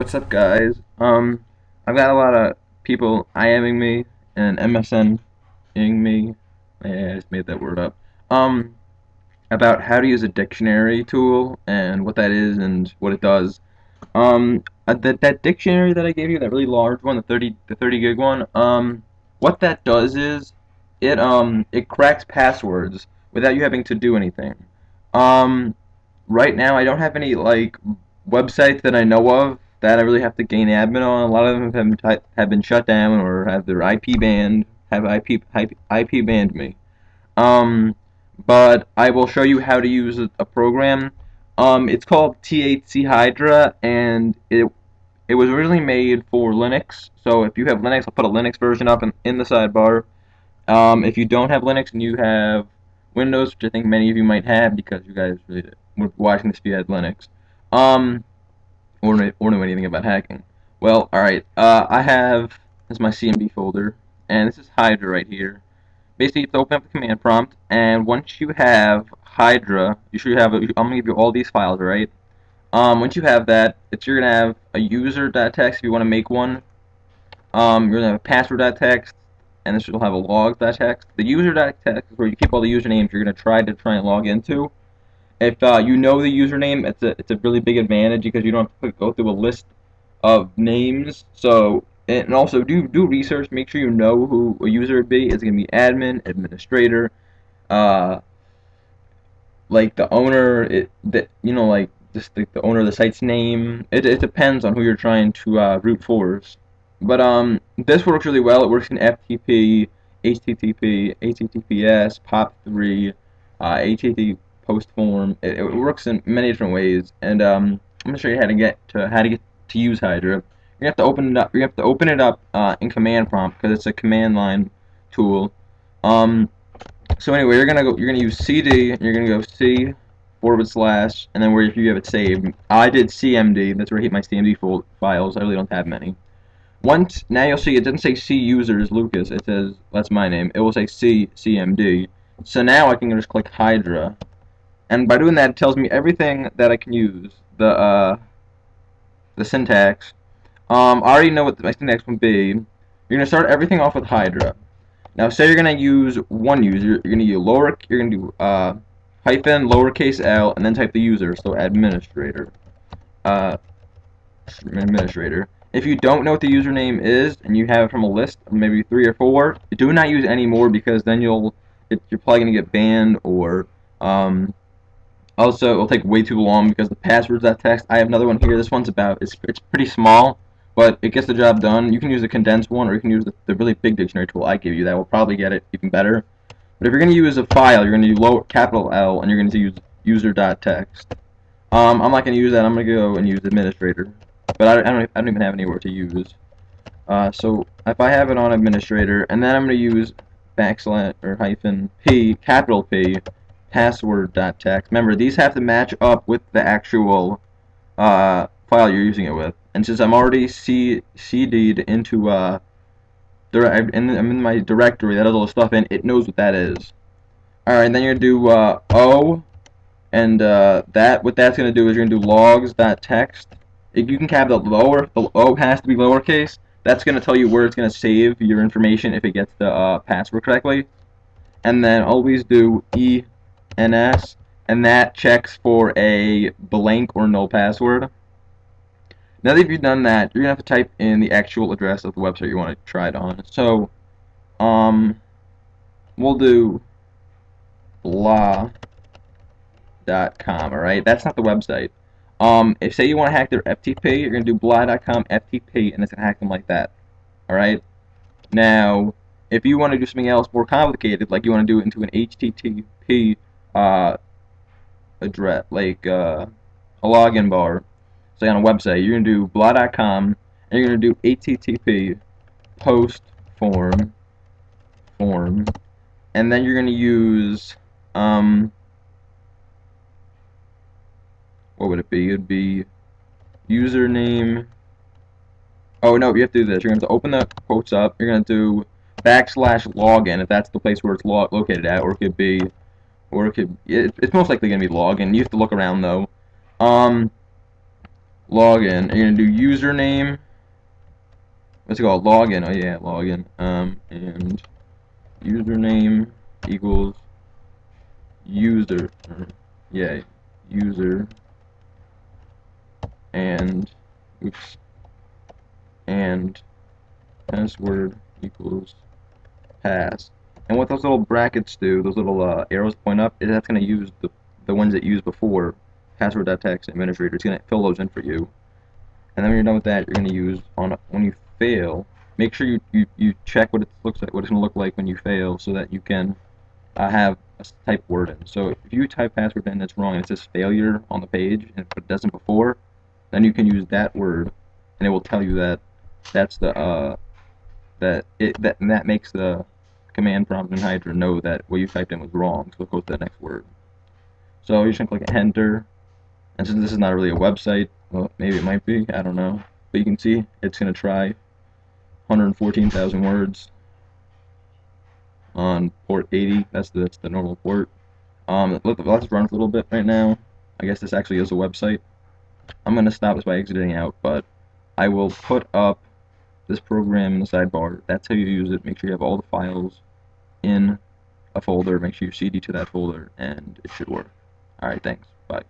What's up, guys? I've got a lot of people IMing me and MSNing me. Yeah, I just made that word up. Um, about how to use a dictionary tool and what that is and what it does. That dictionary that I gave you, that really large one, the 30 gig one. What that does is it cracks passwords without you having to do anything. Um, right now I don't have any like websites that I know of that I really have to gain admin on. A lot of them have been shut down or have their IP banned, have IP banned me. Um, but I will show you how to use a program. It's called THC Hydra, and it was originally made for Linux. So if you have Linux, I'll put a Linux version up in the sidebar. If you don't have Linux and you have Windows, which I think many of you might have because you guys really were watching this if you had Linux, um, or know anything about hacking. Well, alright, I have, this is my CMD folder, and this is Hydra right here. Basically, you have to open up the command prompt, and once you have Hydra, you should have, I'm going to give you all these files, right? Once you have that, you're going to have a user.txt if you want to make one. You're going to have a password.txt, and this will have a log.txt. The user.txt is where you keep all the usernames you're going to try and log into. If you know the username, it's a really big advantage because you don't have to go through a list of names. So and also do research. Make sure you know who a user would be. It's gonna be admin, administrator, uh, like the owner. Like just the owner of the site's name. It depends on who you're trying to root for. But this works really well. It works in FTP, HTTP, HTTPS, POP3, HTTP post form. It works in many different ways, and I'm gonna show you how to get to use Hydra. You have to open it up. You have to open it up in command prompt because it's a command line tool. Um, so anyway, you're gonna use CD, and you're gonna go C forward slash, and then where if you have it saved. I did CMD. That's where I keep my CMD files. I really don't have many. Once now you'll see it doesn't say C users Lucas. It says that's my name. It will say C CMD. So now I can just click Hydra, and by doing that, it tells me everything that I can use. The syntax. I already know what my syntax would be. You're gonna start everything off with Hydra. Now, say you're gonna use one user. You're gonna use You're gonna do hyphen lowercase l and then type the user. So administrator. Uh, administrator. If you don't know what the username is and you have it from a list of maybe 3 or 4, do not use any more because then you're probably gonna get banned or also it'll take way too long because the password's that text. I have another one here. This one's it's pretty small, but it gets the job done. You can use the condensed one or you can use the really big dictionary tool I give you. That will probably get it even better. But if you're gonna use a file, you're gonna use capital L and you're gonna use user.txt. I'm not gonna use that. I'm gonna go and use administrator. But I don't even have anywhere to use. So if I have it on administrator, and then I'm going to use backslash or hyphen P, capital P, password.txt. Remember, these have to match up with the actual file you're using it with. And since I'm already CD'd into I'm in my directory that has all the stuff in, it knows what that is. Alright, then you're going to do O, and what that's going to do is you're going to do logs.txt. If you can have the O has to be lowercase. That's going to tell you where it's going to save your information if it gets the password correctly. And then always do ENS, and that checks for a blank or null password. Now that you've done that, you're going to have to type in the actual address of the website you want to try it on. So, we'll do blah.com, alright? That's not the website. If say you want to hack their FTP, you're going to do blah.com FTP, and it's going to hack them like that. Alright? Now, if you want to do something else more complicated, like you want to do it into an HTTP address, like a login bar, say on a website, you're going to do blah.com, and you're going to do HTTP post form, and then you're going to use, what would it be? It would be username. Oh no, you have to do this. You're going to have to open the quotes up. You're going to do backslash login if that's the place where it's located at, or it could be, it's most likely going to be login. You have to look around though. login. You're gonna do username. What's it called? Login. Oh yeah, login. And username equals user. Yeah, user and oops and password equals pass. And what those little brackets do, those little arrows point up, is that's going to use the ones that you used before, password.txt administrator. It's going to fill those in for you. And then when you're done with that, you're going to use, when you fail, make sure you check what it looks like, what it's going to look like when you fail, so that you can have a type word in. So if you type password in that's wrong and it says failure on the page, but it doesn't before, then you can use that word, and it will tell you that that's the and that makes the command prompt in Hydra know that what you typed in was wrong, so it goes to the next word. So you're just gonna click enter, and since this is not really a website, well, maybe it might be, I don't know, but you can see it's gonna try 114,000 words on port 80. That's the normal port. Let's run for a little bit right now. I guess this actually is a website. I'm gonna stop this by exiting out, but I will put up this program in the sidebar. That's how you use it. Make sure you have all the files in a folder. Make sure you CD to that folder, and it should work. Alright, thanks. Bye.